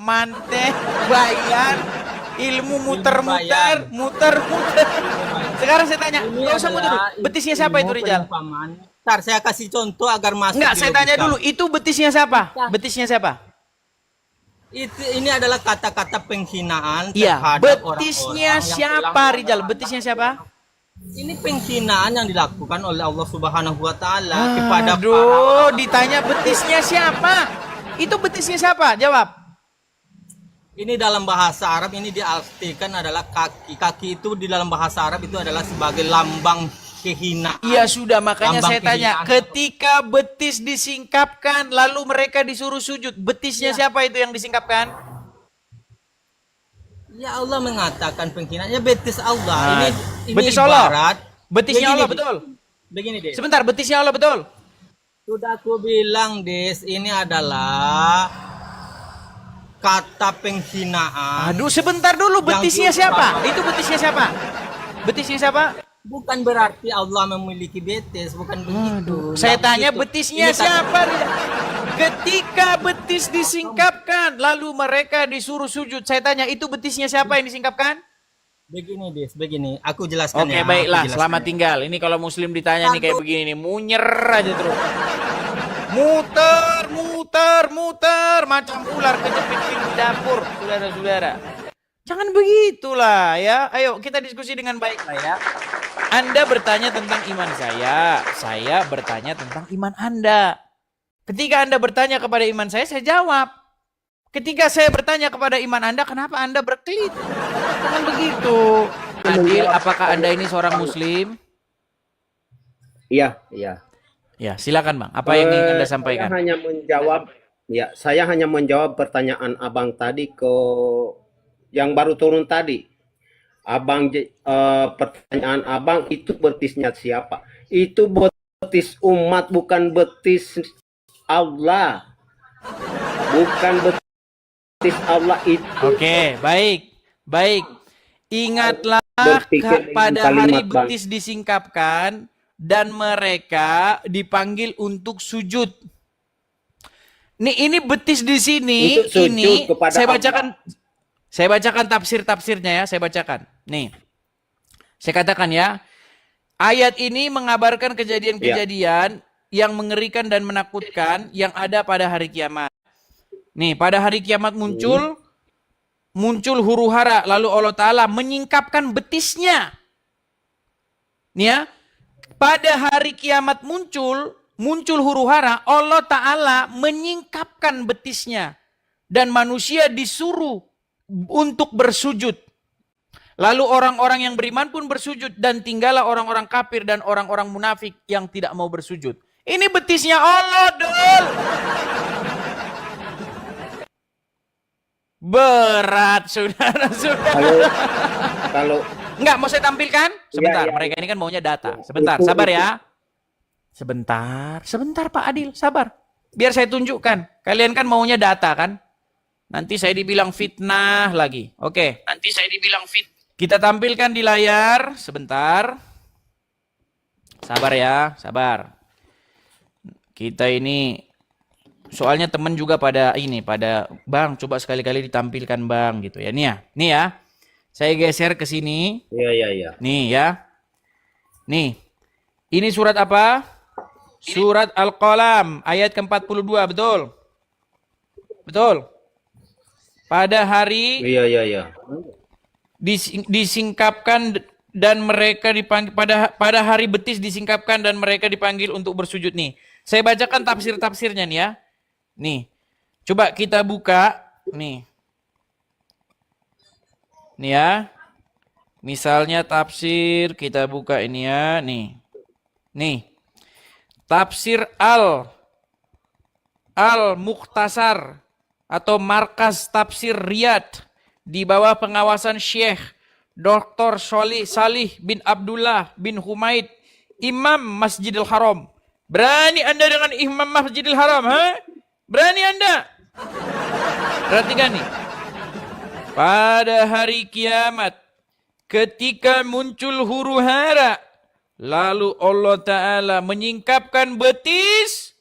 paman teh bayar ilmu muter-muter. Sekarang saya tanya, Ini nggak usah muter dulu. adalah Betisnya siapa itu, ilmu Rijal? perumpamaan. Ntar saya kasih contoh agar masuk. Enggak, di saya tanya logika. dulu, itu betisnya siapa? Betisnya siapa? Ini adalah kata-kata penghinaan Iya, terhadap betisnya orang-orang yang siapa, telah Rijal? melanggar Betisnya siapa? Ini penghinaan yang dilakukan oleh Allah Subhanahu wa taala kepada para Aduh, orang. ditanya betisnya siapa? Itu betisnya siapa? Jawab. Ini dalam bahasa Arab ini diartikan adalah kaki. Kaki itu di dalam bahasa Arab itu adalah sebagai lambang kehinaan. Iya sudah, makanya Lambang saya tanya, kehinaan. ketika betis disingkapkan lalu mereka disuruh sujud, betisnya siapa itu yang disingkapkan? Ya Allah mengatakan penghinaan. Ya betis Allah. Nah, Ini betis Allah. ibarat. Betisnya Begini, Allah, Des. betul. Begini deh. Sebentar, betisnya Allah, betul. Sudah aku bilang, Des, ini adalah kata penghinaan. Aduh, sebentar dulu, betisnya Yang siapa? Itu betisnya siapa? Betisnya siapa? Bukan berarti Allah memiliki betis, bukan begitu. Saya Nggak tanya begitu. betisnya Ini kata- siapa? Ketika betis disingkapkan lalu mereka disuruh sujud, saya tanya itu betisnya siapa yang disingkapkan? Begini, Des, begini. Aku jelaskan Oke, ya. baiklah, aku jelaskan selamat ya. tinggal. Ini kalau muslim ditanya nih kayak begini nih, munyer aja terus. Muter, macam ular kejepit pintu dapur, saudara-saudara. Jangan begitulah ya. Ayo kita diskusi dengan baik lah ya. Anda bertanya tentang iman saya bertanya tentang iman Anda. Ketika Anda bertanya kepada iman saya jawab. Ketika saya bertanya kepada iman Anda, kenapa Anda berkelit? Jangan begitu. Adil, apakah Anda ini seorang muslim? Iya, iya. Ya, silakan Bang. Apa yang ingin Anda Saya sampaikan? hanya menjawab, ya, saya hanya menjawab pertanyaan Abang tadi ke yang baru turun tadi. Pertanyaan Abang itu betisnya siapa? Itu betis umat, bukan betis Allah. Bukan betis Allah itu. Oke, baik. Ingatlah Berpikir dengan pada hari kalimat, Bang. betis disingkapkan dan mereka dipanggil untuk sujud. Nih, ini betis di sini, Untuk sujud ini kepada saya bacakan tafsir-tafsirnya ya, saya bacakan. Nih. Saya katakan ya, ayat ini mengabarkan kejadian-kejadian yang mengerikan dan menakutkan yang ada pada hari kiamat. Nih, pada hari kiamat muncul huru hara, lalu Allah Ta'ala menyingkapkan betisnya. Nih ya, pada hari kiamat muncul huru hara, Allah Ta'ala menyingkapkan betisnya. Dan manusia disuruh untuk bersujud. Lalu orang-orang yang beriman pun bersujud. Dan tinggallah orang-orang kafir dan orang-orang munafik yang tidak mau bersujud. Ini betisnya Allah, Dul. Berat, saudara-saudara. Kalau Enggak, mau saya tampilkan? Sebentar, Iya. mereka ini kan maunya data. Sebentar, sabar ya. Sebentar Pak Adil, sabar. Biar saya tunjukkan. Kalian kan maunya data kan? Nanti saya dibilang fitnah lagi. Oke. Nanti saya dibilang Kita tampilkan di layar. Sebentar. Sabar ya, sabar. Kita ini, soalnya teman juga pada Bang, coba sekali-kali ditampilkan Bang gitu ya. Nih ya. Saya geser ke sini. iya. Nih ya. Nih. Ini surat apa? Surat Al-Qalam ayat ke-42, betul? Betul. Pada hari Iya. disingkapkan dan mereka dipanggil pada hari betis disingkapkan dan mereka dipanggil untuk bersujud nih. Saya bacakan tafsir-tafsirnya nih ya. Nih. Coba kita buka nih. Nih ya. Misalnya tafsir kita buka ini ya, nih. Nih. Tafsir Al-Mukhtasar atau Markas Tafsir Riyadh di bawah pengawasan Syekh Dr. Salih bin Abdullah bin Humaid, Imam Masjidil Haram. Berani Anda dengan Imam Masjidil Haram, ha? Berani Anda? Perhatikan nih. Pada hari kiamat, ketika muncul huru hara, lalu Allah Ta'ala menyingkapkan betisnya,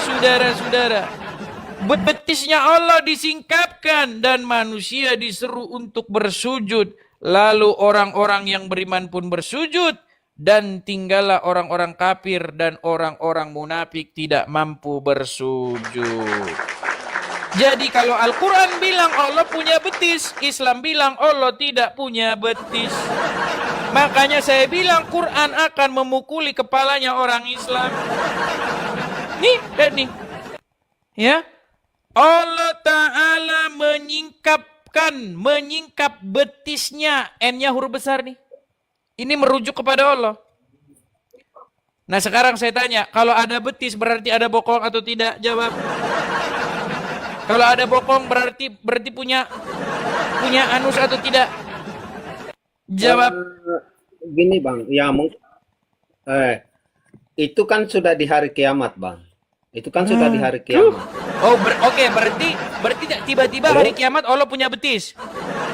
saudara-saudara. Betisnya Allah disingkapkan dan manusia diseru untuk bersujud. Lalu orang-orang yang beriman pun bersujud. Dan tinggallah orang-orang kafir dan orang-orang munafik tidak mampu bersujud. Jadi kalau Al-Quran bilang Allah punya betis, Islam bilang Allah tidak punya betis. Makanya saya bilang Quran akan memukuli kepalanya orang Islam. Nih, lihat nih. Ya. Allah Ta'ala menyingkap betisnya. N-nya huruf besar nih. Ini merujuk kepada Allah. Nah sekarang saya tanya, kalau ada betis berarti ada bokong atau tidak? Jawab. Kalau ada bokong berarti punya anus atau tidak? Jawab. Gini Bang, ya itu kan sudah di hari kiamat Bang. Itu kan sudah di hari kiamat. Oh, oke, berarti tiba-tiba hari kiamat Allah punya betis.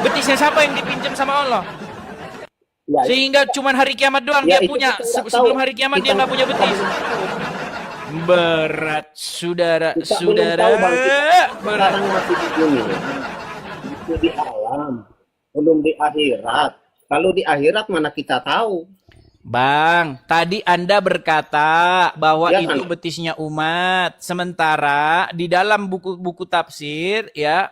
Betisnya siapa yang dipinjam sama Allah? Ya, Sehingga cuman hari kiamat doang ya, dia itu punya. kita Sebelum tahu. hari kiamat dia Kita nggak punya betis. Berat, saudara. Kita belum tahu Bang. Berat. Sekarang masih di dunia. Itu di alam, belum di akhirat. Kalau di akhirat mana kita tahu? Bang, tadi Anda berkata bahwa Ya, itu kan? betisnya umat. Sementara di dalam buku-buku tafsir ya,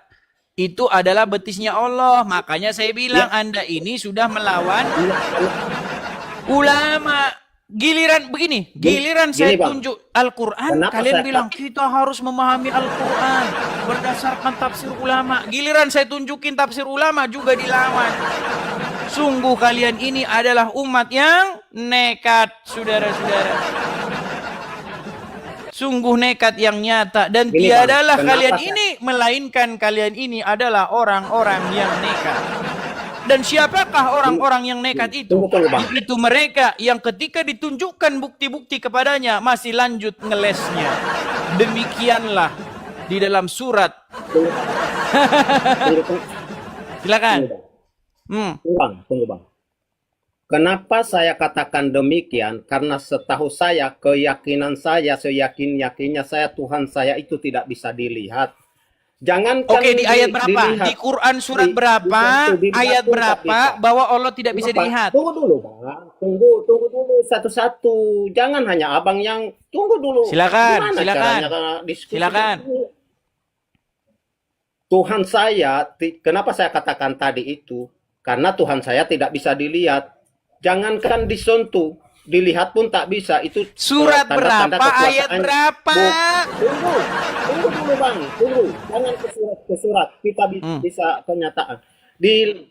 itu adalah betisnya Allah. Makanya saya bilang Anda ini sudah melawan ulama. Giliran begini, giliran saya Bang. tunjuk Al-Quran, Kenapa kalian saya bilang kita harus memahami Al-Quran berdasarkan tafsir ulama. Giliran saya tunjukin tafsir ulama juga dilawan. Sungguh kalian ini adalah umat yang nekat, saudara-saudara. Sungguh nekat yang nyata. Dan Gini, tiadalah Bang, kalian kenapa ini, melainkan kalian ini adalah orang-orang yang nekat. Dan siapakah orang-orang yang nekat itu? Tunggu, Bang. Itu mereka yang ketika ditunjukkan bukti-bukti kepadanya masih lanjut ngelesnya. Demikianlah di dalam surat. Silakan. Tunggu Bang. Kenapa saya katakan demikian? Karena setahu saya, keyakinan saya, seyakin-yakinnya saya, Tuhan saya itu tidak bisa dilihat. Jangankan Oke, di ayat berapa? dilihat. Di Quran surat berapa? Ayat berapa bahwa Allah tidak bisa dilihat? Tunggu dulu Bang. Tunggu dulu satu-satu. Jangan hanya abang yang tunggu dulu. Silakan, Gimana silakan. caranya diskusi Silakan. dulu? Tuhan saya, kenapa saya katakan tadi itu? Karena Tuhan saya tidak bisa dilihat. Jangankan disentuh, dilihat pun tak bisa. Itu Surat tanda-tanda berapa? kekuasaan. Ayat berapa? Tunggu dulu Bang, tunggu. Jangan ke surat. Kita bisa kenyataan. Di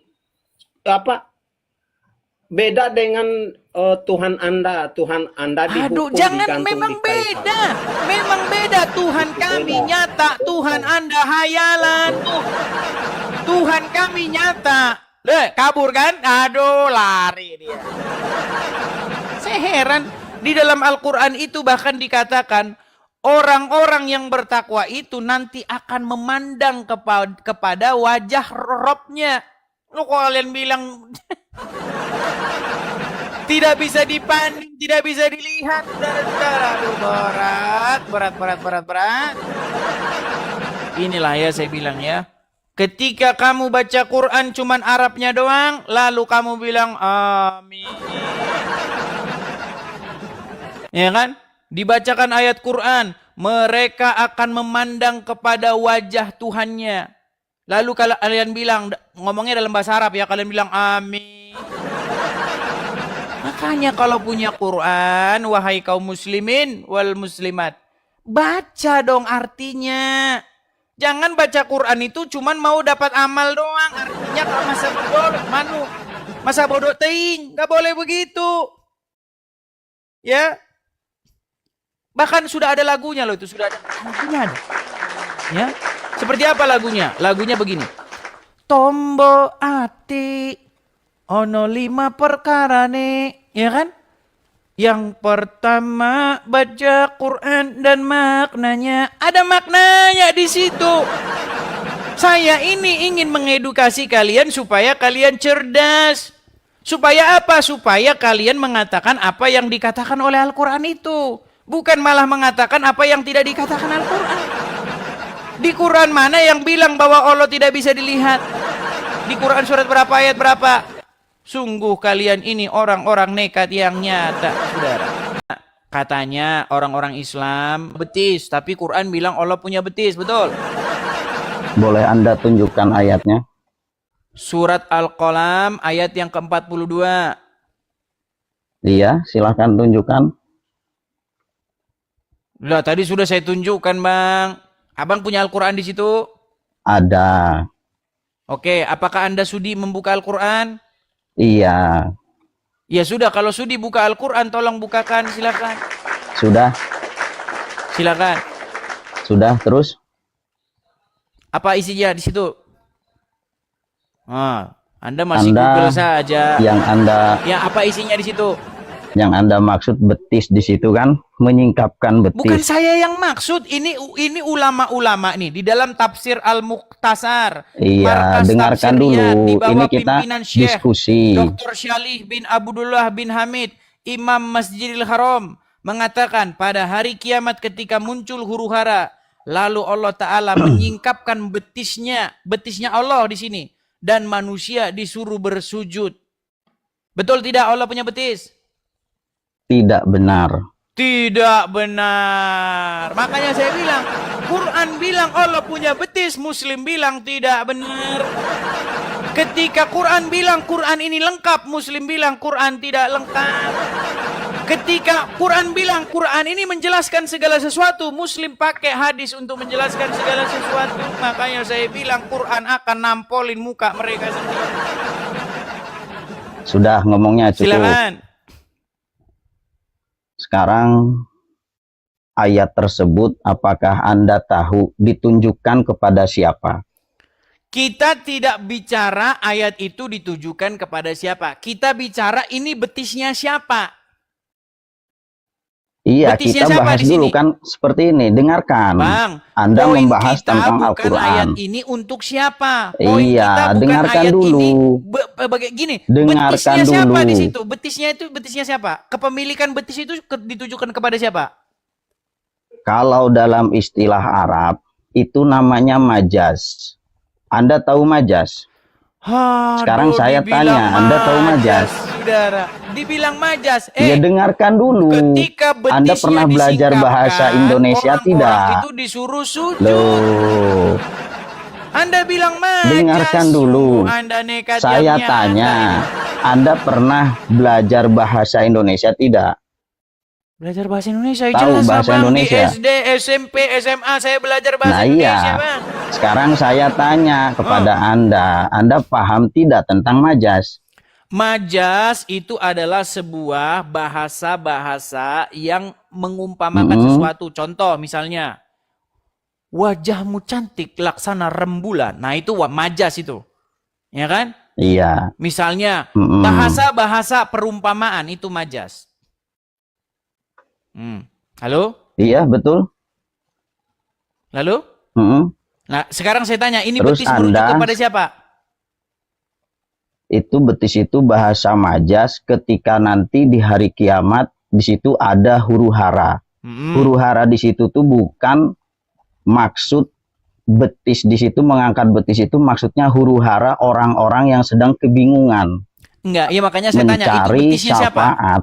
apa? Beda dengan Tuhan Anda Aduh, dihukum, jangan, digantung memang di kayu beda. Memang beda. Tuhan kami nyata, Tuhan Anda hayalan. Tuhan kami nyata. Kabur kan? Aduh, lari dia. Saya heran. Di dalam Al-Quran itu bahkan dikatakan orang-orang yang bertakwa itu nanti akan memandang kepada wajah Robnya. Lu kalian bilang tidak bisa dipandang, tidak bisa dilihat. Saudara-saudara. Aduh, berat. Inilah ya saya bilang ya. Ketika kamu baca Quran cuman Arabnya doang, lalu kamu bilang amin. Ya kan? Dibacakan ayat Quran, mereka akan memandang kepada wajah Tuhannya. Lalu kalau kalian bilang, ngomongnya dalam bahasa Arab ya, kalian bilang amin. Makanya kalau punya Quran, wahai kaum muslimin wal muslimat, baca dong artinya. Jangan baca Quran itu cuman mau dapat amal doang. Artinya kalau masa bodoh teing. Gak boleh begitu. Ya. Bahkan sudah ada lagunya loh itu. Sudah ada lagunya. Ya. Seperti apa lagunya? Lagunya begini. Tombo ati ono 5 perkara nih. Ya kan? Yang pertama baca Quran dan maknanya. Ada maknanya di situ. Saya ini ingin mengedukasi kalian supaya kalian cerdas. Supaya apa? Supaya kalian mengatakan apa yang dikatakan oleh Al-Quran itu. Bukan malah mengatakan apa yang tidak dikatakan Al-Quran. Di Quran mana yang bilang bahwa Allah tidak bisa dilihat? Di Quran surat berapa, ayat berapa? Sungguh kalian ini orang-orang nekat yang nyata, saudara. Katanya orang-orang Islam betis, tapi Quran bilang Allah punya betis, betul? Boleh Anda tunjukkan ayatnya? Surat Al-Qalam ayat yang ke-42. Iya, silahkan tunjukkan. Lah tadi sudah saya tunjukkan, Bang. Abang punya Al-Quran di situ? Ada. Oke, apakah Anda sudi membuka Al-Quran? Iya. Ya sudah, kalau sudi buka Al-Quran, tolong bukakan, silakan. Sudah. Silakan. Sudah, terus? Apa isinya di situ? Anda masih Google saja. Ya, apa isinya di situ? Yang Anda maksud betis di situ kan? Menyingkapkan betis. Bukan saya yang maksud. Ini ulama-ulama nih di dalam tafsir Al-Mukhtasar. Iya, Markas dengarkan Tafsir dulu. Riyadh di bawah Ini kita pimpinan Syekh diskusi. Dr. Syalih bin Abdullah bin Hamid, Imam Masjidil Haram, mengatakan pada hari kiamat ketika muncul huru hara, lalu Allah Ta'ala menyingkapkan betisnya Allah di sini, dan manusia disuruh bersujud. Betul tidak Allah punya betis? Tidak benar. Tidak benar. Makanya saya bilang, Quran bilang Allah punya betis, Muslim bilang tidak benar. Ketika Quran bilang Quran ini lengkap, Muslim bilang Quran tidak lengkap. Ketika Quran bilang Quran ini menjelaskan segala sesuatu, Muslim pakai hadis untuk menjelaskan segala sesuatu. Makanya saya bilang Quran akan nampolin muka mereka sendiri. Sudah, ngomongnya cukup. Silakan. Sekarang ayat tersebut apakah Anda tahu ditunjukkan kepada siapa? Kita tidak bicara ayat itu ditujukan kepada siapa. Kita bicara ini betisnya siapa. Iya, betisnya kita bahas dulu kan seperti ini. Dengarkan. Bang, Anda membahas tentang bukan ayat Al-Quran. ini untuk siapa? Poin Iya, kita bukan dengarkan ayat dulu. Gini, Dengarkan betisnya siapa dulu. di situ? Betisnya siapa? Kepemilikan betis itu ditujukan kepada siapa? Kalau dalam istilah Arab, itu namanya majas. Anda tahu majas? Sekarang saya tanya, Anda tahu majas? Saudara, dibilang majas. Ya dengarkan dulu. Ketika Anda pernah belajar bahasa Indonesia tidak? Itu disuruh sujud. Loh, Anda bilang majas. dengarkan dulu. Anda nekat Saya yang tanya, nyata. Anda pernah belajar bahasa Indonesia tidak? Belajar bahasa Indonesia, Tahu jelas bahasa Abang. Indonesia? Di SD, SMP, SMA saya belajar bahasa Nah Indonesia, iya, Bang. sekarang saya tanya kepada Anda paham tidak tentang majas? Majas itu adalah sebuah bahasa-bahasa yang mengumpamakan sesuatu. Contoh misalnya, wajahmu cantik laksana rembulan. Nah itu majas itu. Ya kan? Iya. Misalnya, bahasa-bahasa perumpamaan itu majas. Halo? Iya, betul. Lalu? Nah, sekarang saya tanya, ini Terus betis merujuk Anda, kepada siapa? itu betis itu bahasa majas ketika nanti di hari kiamat di situ ada huru hara. Huru hara di situ tuh bukan maksud betis di situ, mengangkat betis itu maksudnya huru hara orang-orang yang sedang kebingungan. Enggak, ya makanya saya tanya, itu mencari betisnya siapa? syafaat.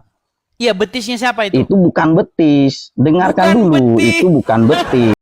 Iya, betisnya siapa itu? Itu bukan betis. Dengarkan Bukan dulu, betis. itu bukan betis.